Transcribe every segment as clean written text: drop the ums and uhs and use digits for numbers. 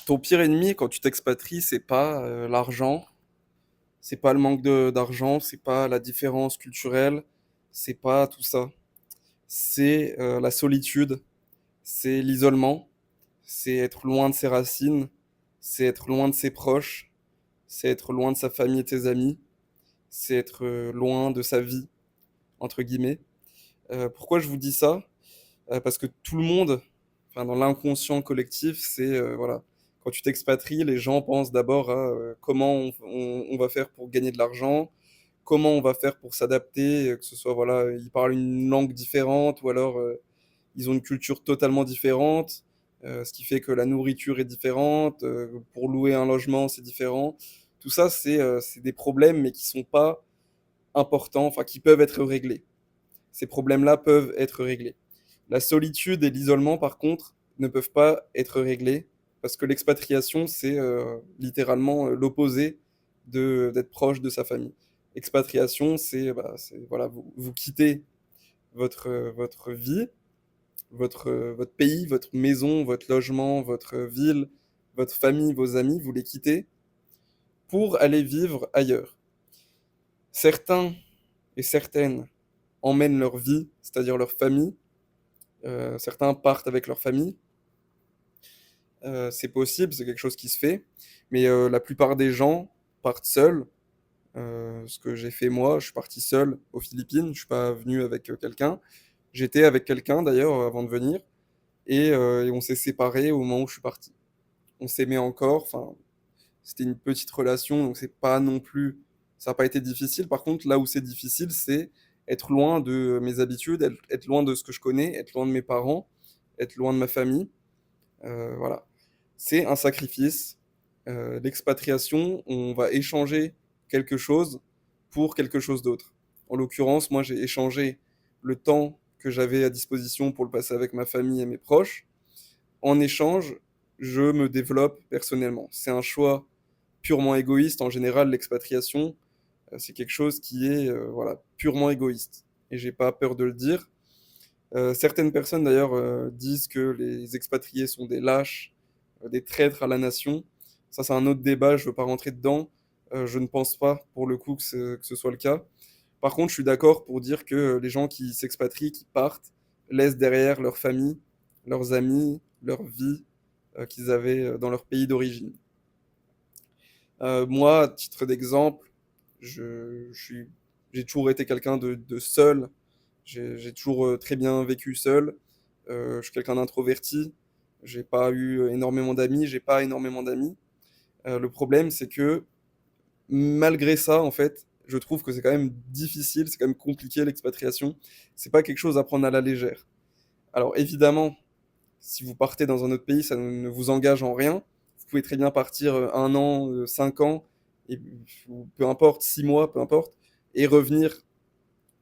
Ton pire ennemi quand tu t'expatries, c'est pas l'argent, c'est pas le manque d'argent, c'est pas la différence culturelle, c'est pas tout ça. C'est la solitude, c'est l'isolement, c'est être loin de ses racines, c'est être loin de ses proches, c'est être loin de sa famille et de ses amis, c'est être loin de sa vie, entre guillemets. Pourquoi je vous dis ça? Parce que tout le monde, enfin, dans l'inconscient collectif, c'est voilà, quand tu t'expatries, les gens pensent d'abord à comment on va faire pour gagner de l'argent, comment on va faire pour s'adapter, que ce soit voilà, ils parlent une langue différente ou alors ils ont une culture totalement différente, ce qui fait que la nourriture est différente, pour louer un logement c'est différent. Tout ça c'est des problèmes mais qui sont pas importants, enfin qui peuvent être réglés. Ces problèmes-là peuvent être réglés. La solitude et l'isolement, par contre, ne peuvent pas être réglés parce que l'expatriation, c'est littéralement l'opposé d'être proche de sa famille. Expatriation, voilà, vous quittez votre vie, votre pays, votre maison, votre logement, votre ville, votre famille, vos amis, vous les quittez pour aller vivre ailleurs. Certains et certaines emmènent leur vie, c'est-à-dire leur famille. Certains partent avec leur famille. C'est possible, c'est quelque chose qui se fait. Mais la plupart des gens partent seuls. Ce que j'ai fait moi, je suis parti seul aux Philippines. Je suis pas venu avec quelqu'un. J'étais avec quelqu'un d'ailleurs avant de venir. Et on s'est séparés au moment où je suis parti. On s'aimait encore. Enfin, c'était une petite relation, donc c'est pas non plus. Ça n'a pas été difficile. Par contre, là où c'est difficile, c'est être loin de mes habitudes, être loin de ce que je connais, être loin de mes parents, être loin de ma famille. Voilà. C'est un sacrifice. L'expatriation, on va échanger quelque chose pour quelque chose d'autre. En l'occurrence, moi, j'ai échangé le temps que j'avais à disposition pour le passer avec ma famille et mes proches. En échange, je me développe personnellement. C'est un choix purement égoïste. En général, l'expatriation, c'est quelque chose qui est voilà, purement égoïste. Et j'ai pas peur de le dire. Certaines personnes d'ailleurs disent que les expatriés sont des lâches, des traîtres à la nation. Ça, c'est un autre débat, je ne veux pas rentrer dedans. Je ne pense pas pour le coup que ce soit le cas. Par contre, je suis d'accord pour dire que les gens qui s'expatrient, qui partent, laissent derrière leur famille, leurs amis, leur vie qu'ils avaient dans leur pays d'origine. Moi, à titre d'exemple, j'ai toujours été quelqu'un de seul. J'ai toujours très bien vécu seul. Je suis quelqu'un d'introverti. J'ai pas eu énormément d'amis. J'ai pas énormément d'amis. Le problème, c'est que malgré ça, en fait, je trouve que c'est quand même difficile, c'est quand même compliqué l'expatriation. C'est pas quelque chose à prendre à la légère. Alors évidemment, si vous partez dans un autre pays, ça ne vous engage en rien. Vous pouvez très bien partir 1 an, 5 ans, et, ou peu importe, 6 mois, peu importe, et revenir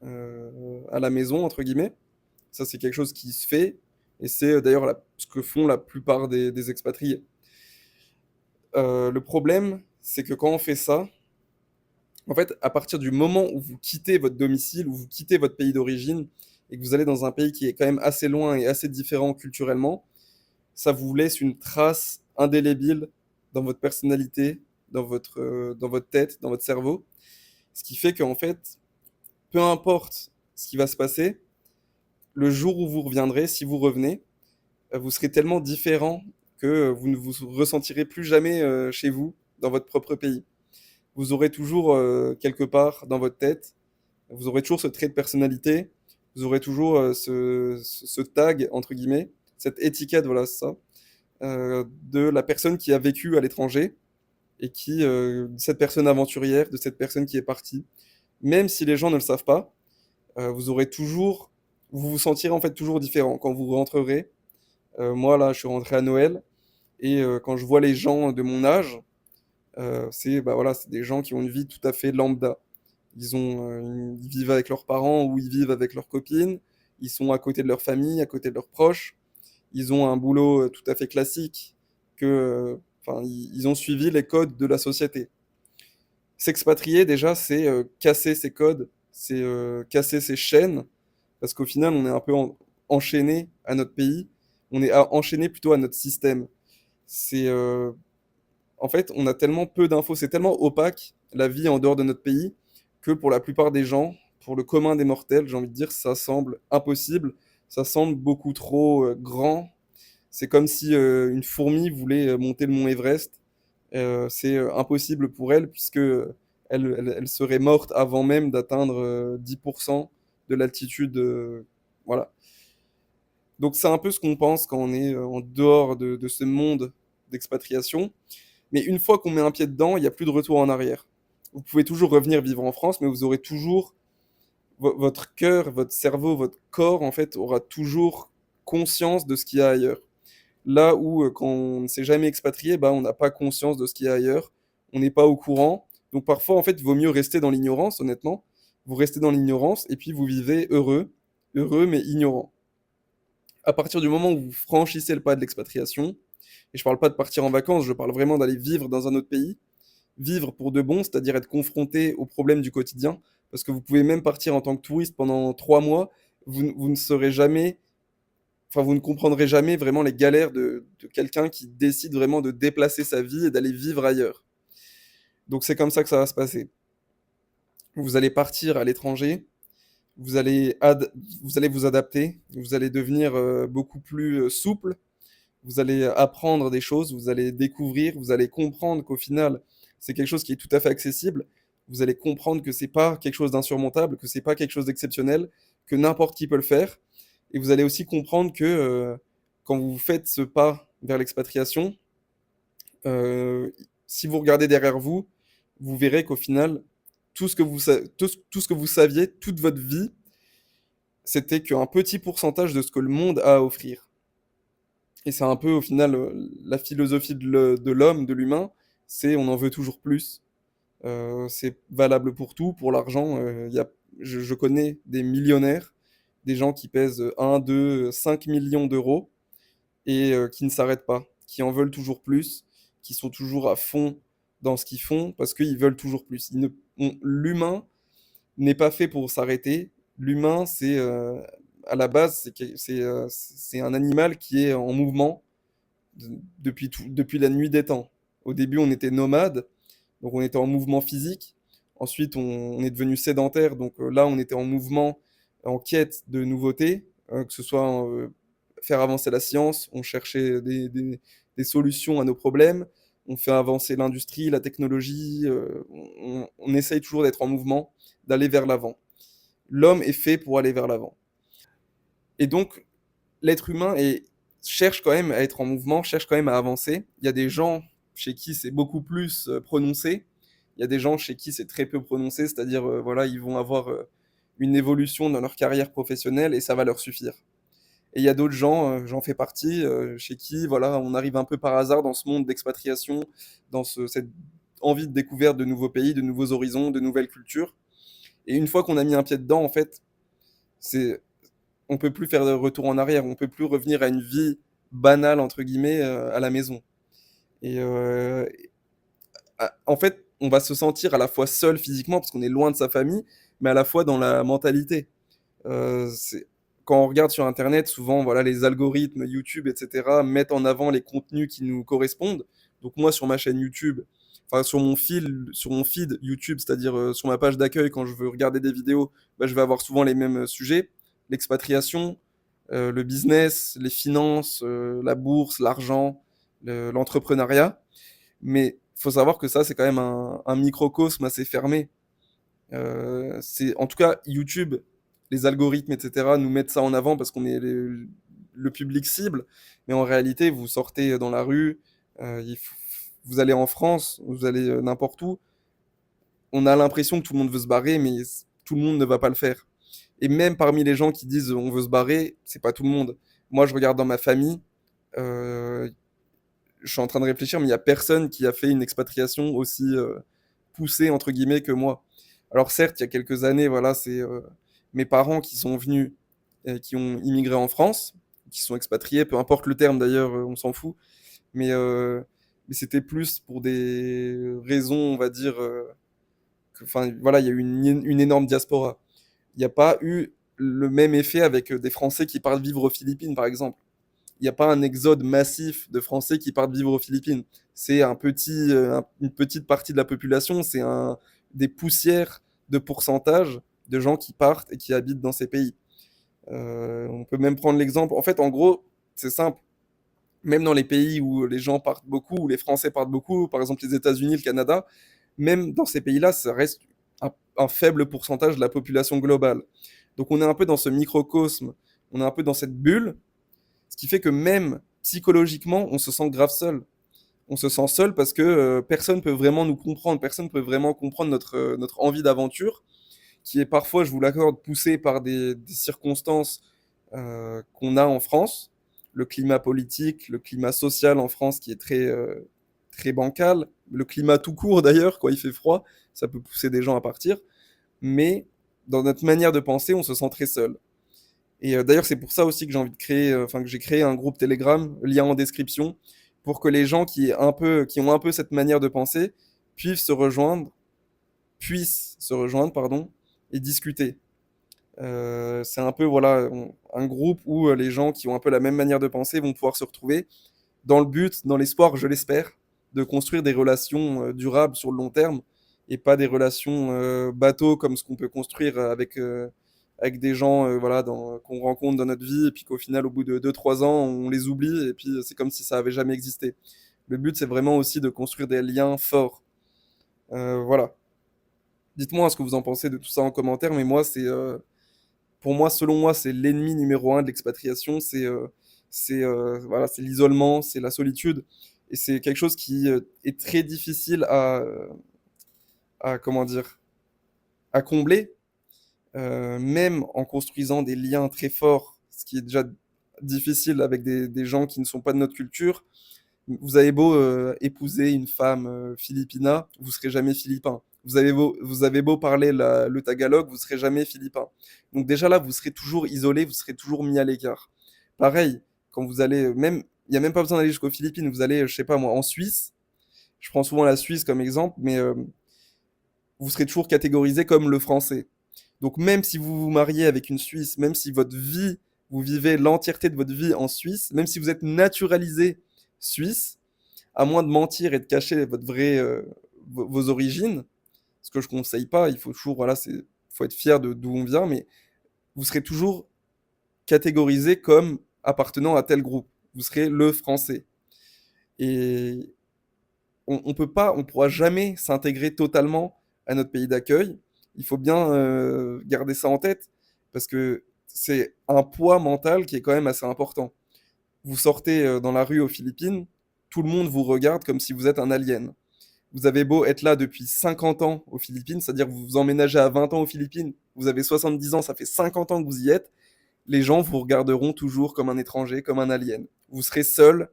à la maison, entre guillemets. Ça, c'est quelque chose qui se fait, et c'est d'ailleurs ce que font la plupart des expatriés. Le problème, c'est que quand on fait ça, en fait, à partir du moment où vous quittez votre domicile, où vous quittez votre pays d'origine, et que vous allez dans un pays qui est quand même assez loin et assez différent culturellement, ça vous laisse une trace indélébile dans votre personnalité, dans votre tête, dans votre cerveau. Ce qui fait qu'en fait, peu importe ce qui va se passer, le jour où vous reviendrez, si vous revenez, vous serez tellement différent que vous ne vous ressentirez plus jamais chez vous, dans votre propre pays. Vous aurez toujours quelque part dans votre tête, vous aurez toujours ce trait de personnalité, vous aurez toujours ce tag, entre guillemets, cette étiquette, voilà, c'est ça, de la personne qui a vécu à l'étranger et cette personne aventurière, de cette personne qui est partie. Même si les gens ne le savent pas, vous aurez toujours, vous vous sentirez en fait toujours différent quand vous rentrerez. Moi là, je suis rentré à Noël et quand je vois les gens de mon âge, bah voilà, c'est des gens qui ont une vie tout à fait lambda. Ils vivent avec leurs parents ou ils vivent avec leurs copines. Ils sont à côté de leur famille, à côté de leurs proches. Ils ont un boulot tout à fait classique. Enfin, ils ont suivi les codes de la société. S'expatrier, déjà, c'est casser ces codes, c'est casser ces chaînes, parce qu'au final, on est un peu enchaîné à notre pays, on est enchaîné plutôt à notre système. C'est, en fait, on a tellement peu d'infos, c'est tellement opaque, la vie en dehors de notre pays, que pour la plupart des gens, pour le commun des mortels, j'ai envie de dire, ça semble impossible, ça semble beaucoup trop grand. C'est comme si une fourmi voulait monter le mont Everest. C'est impossible pour elle, puisque elle serait morte avant même d'atteindre 10% de l'altitude. Voilà. Donc c'est un peu ce qu'on pense quand on est en dehors de ce monde d'expatriation. Mais une fois qu'on met un pied dedans, il n'y a plus de retour en arrière. Vous pouvez toujours revenir vivre en France, mais vous aurez toujours votre cœur, votre cerveau, votre corps, en fait, aura toujours conscience de ce qu'il y a ailleurs. Là où, quand on ne s'est jamais expatrié, bah, on n'a pas conscience de ce qu'il y a ailleurs, on n'est pas au courant. Donc parfois, en fait, il vaut mieux rester dans l'ignorance, honnêtement. Vous restez dans l'ignorance et puis vous vivez heureux, heureux mais ignorant. À partir du moment où vous franchissez le pas de l'expatriation, et je parle pas de partir en vacances, je parle vraiment d'aller vivre dans un autre pays, vivre pour de bon, c'est-à-dire être confronté aux problèmes du quotidien, parce que vous pouvez même partir en tant que touriste pendant 3 mois, vous ne serez jamais, enfin vous ne comprendrez jamais vraiment les galères de quelqu'un qui décide vraiment de déplacer sa vie et d'aller vivre ailleurs. Donc c'est comme ça que ça va se passer. Vous allez partir à l'étranger, vous allez, vous allez vous adapter, vous allez devenir beaucoup plus souple, vous allez apprendre des choses, vous allez découvrir, vous allez comprendre qu'au final, c'est quelque chose qui est tout à fait accessible. Vous allez comprendre que c'est pas quelque chose d'insurmontable, que c'est pas quelque chose d'exceptionnel, que n'importe qui peut le faire. Et vous allez aussi comprendre que quand vous faites ce pas vers l'expatriation, euh, si vous regardez derrière vous, vous verrez qu'au final, tout ce que vous saviez toute votre vie, c'était qu'un petit pourcentage de ce que le monde a à offrir. Et c'est un peu au final la philosophie de l'homme, de l'humain, c'est on en veut toujours plus. C'est valable pour tout, pour l'argent. Je connais des millionnaires, des gens qui pèsent 1, 2, 5 millions d'euros et qui ne s'arrêtent pas, qui en veulent toujours plus, qui sont toujours à fond dans ce qu'ils font parce qu'ils veulent toujours plus. L'humain n'est pas fait pour s'arrêter. L'humain, c'est à la base, c'est un animal qui est en mouvement depuis la nuit des temps. Au début, on était nomade, donc on était en mouvement physique. Ensuite, on est devenu sédentaire, donc là, on était en mouvement, en quête de nouveautés, que ce soit faire avancer la science, on cherchait des solutions à nos problèmes, on fait avancer l'industrie, la technologie, on essaye toujours d'être en mouvement, d'aller vers l'avant. L'homme est fait pour aller vers l'avant. Et donc, l'être humain cherche quand même à être en mouvement, cherche quand même à avancer. Il y a des gens chez qui c'est beaucoup plus prononcé. Il y a des gens chez qui c'est très peu prononcé, c'est-à-dire voilà, ils vont avoir une évolution dans leur carrière professionnelle et ça va leur suffire. Et il y a d'autres gens, j'en fais partie, chez qui voilà, on arrive un peu par hasard dans ce monde d'expatriation, cette envie de découverte de nouveaux pays, de nouveaux horizons, de nouvelles cultures. Et une fois qu'on a mis un pied dedans, en fait, c'est on peut plus faire de retour en arrière, on peut plus revenir à une vie banale entre guillemets à la maison. Et en fait, on va se sentir à la fois seul physiquement parce qu'on est loin de sa famille, mais à la fois dans la mentalité. Quand on regarde sur Internet, souvent, voilà, les algorithmes YouTube, etc., mettent en avant les contenus qui nous correspondent. Donc moi, sur ma chaîne YouTube, enfin sur mon feed YouTube, c'est-à-dire sur ma page d'accueil, quand je veux regarder des vidéos, bah, je vais avoir souvent les mêmes sujets l'expatriation, le business, les finances, la bourse, l'argent, l'entrepreneuriat. Mais il faut savoir que ça, c'est quand même un microcosme assez fermé. En tout cas, YouTube, les algorithmes, etc., nous mettent ça en avant parce qu'on est le public cible. Mais en réalité, vous sortez dans la rue, vous allez en France, vous allez n'importe où. On a l'impression que tout le monde veut se barrer, mais tout le monde ne va pas le faire. Et même parmi les gens qui disent on veut se barrer, c'est pas tout le monde. Moi, je regarde dans ma famille, euh, je suis en train de réfléchir, mais il y a personne qui a fait une expatriation aussi poussée entre guillemets que moi. Alors certes, il y a quelques années, voilà, c'est mes parents qui sont venus, qui ont immigré en France, qui sont expatriés, peu importe le terme d'ailleurs, on s'en fout. Mais c'était plus pour des raisons, on va dire, enfin voilà, il y a eu une énorme diaspora. Il n'y a pas eu le même effet avec des Français qui partent vivre aux Philippines, par exemple. il n'y a pas un exode massif de Français qui partent vivre aux Philippines. C'est une petite partie de la population, des poussières de pourcentage de gens qui partent et qui habitent dans ces pays. On peut même prendre l'exemple. En fait, en gros, c'est simple. Même dans les pays où les gens partent beaucoup, où les Français partent beaucoup, par exemple les États-Unis, le Canada, même dans ces pays-là, ça reste un faible pourcentage de la population globale. Donc on est un peu dans ce microcosme, on est un peu dans cette bulle, ce qui fait que même psychologiquement, on se sent grave seul. On se sent seul parce que personne peut vraiment nous comprendre, personne peut vraiment comprendre notre envie d'aventure, qui est parfois, je vous l'accorde, poussée par des circonstances qu'on a en France, le climat politique, le climat social en France qui est très bancal, le climat tout court d'ailleurs, quand il fait froid, ça peut pousser des gens à partir, mais dans notre manière de penser, on se sent très seul. Et d'ailleurs, c'est pour ça aussi que j'ai envie de créer, que j'ai créé un groupe Telegram, lien en description, pour que les gens qui ont un peu cette manière de penser puissent se rejoindre, pardon, et discuter. C'est un peu voilà un groupe où les gens qui ont un peu la même manière de penser vont pouvoir se retrouver dans le but, dans l'espoir, je l'espère, de construire des relations durables sur le long terme et pas des relations bateaux comme ce qu'on peut construire avec des gens voilà, qu'on rencontre dans notre vie et puis qu'au final, au bout de 2 3 ans, on les oublie et puis c'est comme si ça avait jamais existé. Le but, c'est vraiment aussi de construire des liens forts. Voilà. Dites-moi ce que vous en pensez de tout ça en commentaire, mais pour moi, selon moi, c'est l'ennemi numéro un de l'expatriation. Voilà, c'est l'isolement, c'est la solitude. Et c'est quelque chose qui est très difficile comment dire, à combler, même en construisant des liens très forts, ce qui est déjà difficile avec des gens qui ne sont pas de notre culture. Vous avez beau épouser une femme philippina, vous serez jamais philippin. Vous avez beau parler le tagalog, vous serez jamais philippin. Donc déjà là, vous serez toujours isolé, vous serez toujours mis à l'écart. Pareil, quand vous allez, même, il n'y a même pas besoin d'aller jusqu'aux Philippines, vous allez, je sais pas moi, en Suisse. Je prends souvent la Suisse comme exemple, mais vous serez toujours catégorisé comme le français. Donc même si vous vous mariez avec une Suisse, même si vous vivez l'entièreté de votre vie en Suisse, même si vous êtes naturalisé suisse, à moins de mentir et de cacher vos origines, ce que je conseille pas, il faut toujours, voilà, faut être fier de d'où on vient, mais vous serez toujours catégorisé comme appartenant à tel groupe. Vous serez le français. Et on pourra jamais s'intégrer totalement à notre pays d'accueil. Il faut bien garder ça en tête parce que c'est un poids mental qui est quand même assez important. Vous sortez dans la rue aux Philippines, tout le monde vous regarde comme si vous êtes un alien. Vous avez beau être là depuis 50 ans aux Philippines, c'est-à-dire que vous vous emménagez à 20 ans aux Philippines, vous avez 70 ans, ça fait 50 ans que vous y êtes, les gens vous regarderont toujours comme un étranger, comme un alien. Vous serez seul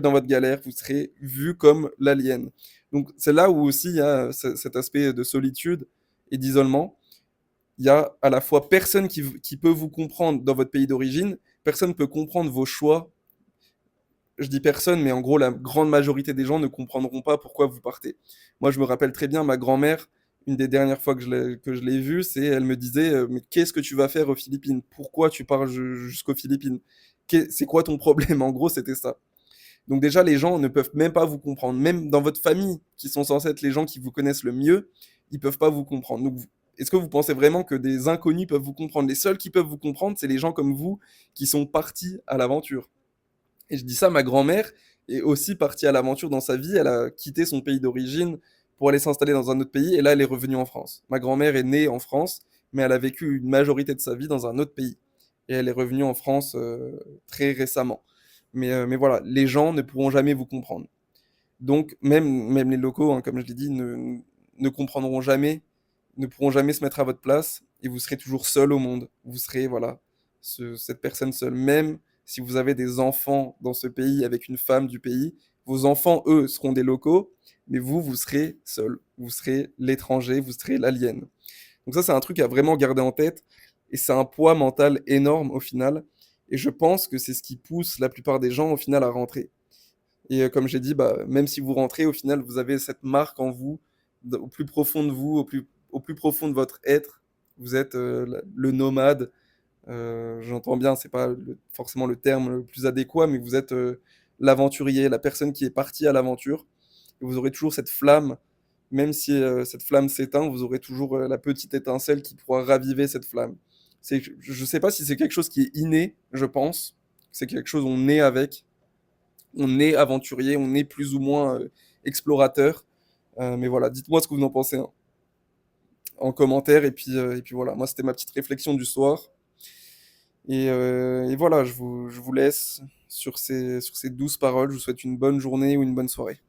dans votre galère, vous serez vu comme l'alien. Donc c'est là où aussi il y a cet aspect de solitude et d'isolement. Il y a à la fois personne qui peut vous comprendre dans votre pays d'origine, personne ne peut comprendre vos choix. Je dis personne, mais en gros, la grande majorité des gens ne comprendront pas pourquoi vous partez. Moi, je me rappelle très bien, ma grand-mère, une des dernières fois que je l'ai vue, elle me disait, mais qu'est-ce que tu vas faire aux Philippines? Pourquoi tu pars jusqu'aux Philippines? C'est quoi ton problème? En gros, c'était ça. Donc déjà, les gens ne peuvent même pas vous comprendre. Même dans votre famille, qui sont censés être les gens qui vous connaissent le mieux, ils peuvent pas vous comprendre. Donc, est-ce que vous pensez vraiment que des inconnus peuvent vous comprendre? Les seuls qui peuvent vous comprendre, c'est les gens comme vous qui sont partis à l'aventure. Et je dis ça, ma grand-mère est aussi partie à l'aventure dans sa vie. Elle a quitté son pays d'origine pour aller s'installer dans un autre pays et là, elle est revenue en France. Ma grand-mère est née en France, mais elle a vécu une majorité de sa vie dans un autre pays. Et elle est revenue en France très récemment. Mais voilà, les gens ne pourront jamais vous comprendre. Donc, même les locaux, hein, comme je l'ai dit, ne comprendront jamais, ne pourront jamais se mettre à votre place et vous serez toujours seul au monde. Vous serez, voilà, cette personne seule. Même si vous avez des enfants dans ce pays avec une femme du pays, vos enfants, eux, seront des locaux, mais vous serez seul. Vous serez l'étranger, vous serez l'alien. Donc ça, c'est un truc à vraiment garder en tête et c'est un poids mental énorme au final. Et je pense que c'est ce qui pousse la plupart des gens au final à rentrer. Et comme j'ai dit, bah, même si vous rentrez, au final, vous avez cette marque en vous, au plus profond de vous, au plus profond de votre être. Vous êtes le nomade, J'entends bien, c'est pas forcément le terme le plus adéquat, mais vous êtes l'aventurier, la personne qui est partie à l'aventure. Et vous aurez toujours cette flamme, même si cette flamme s'éteint, vous aurez toujours la petite étincelle qui pourra raviver cette flamme. Je ne sais pas si c'est quelque chose qui est inné, je pense. C'est quelque chose on est avec. On est aventurier, on est plus ou moins explorateur. Mais voilà, dites-moi ce que vous en pensez hein, en commentaire. Et puis voilà, moi c'était ma petite réflexion du soir. Et voilà, je vous laisse sur ces douces paroles. Je vous souhaite une bonne journée ou une bonne soirée.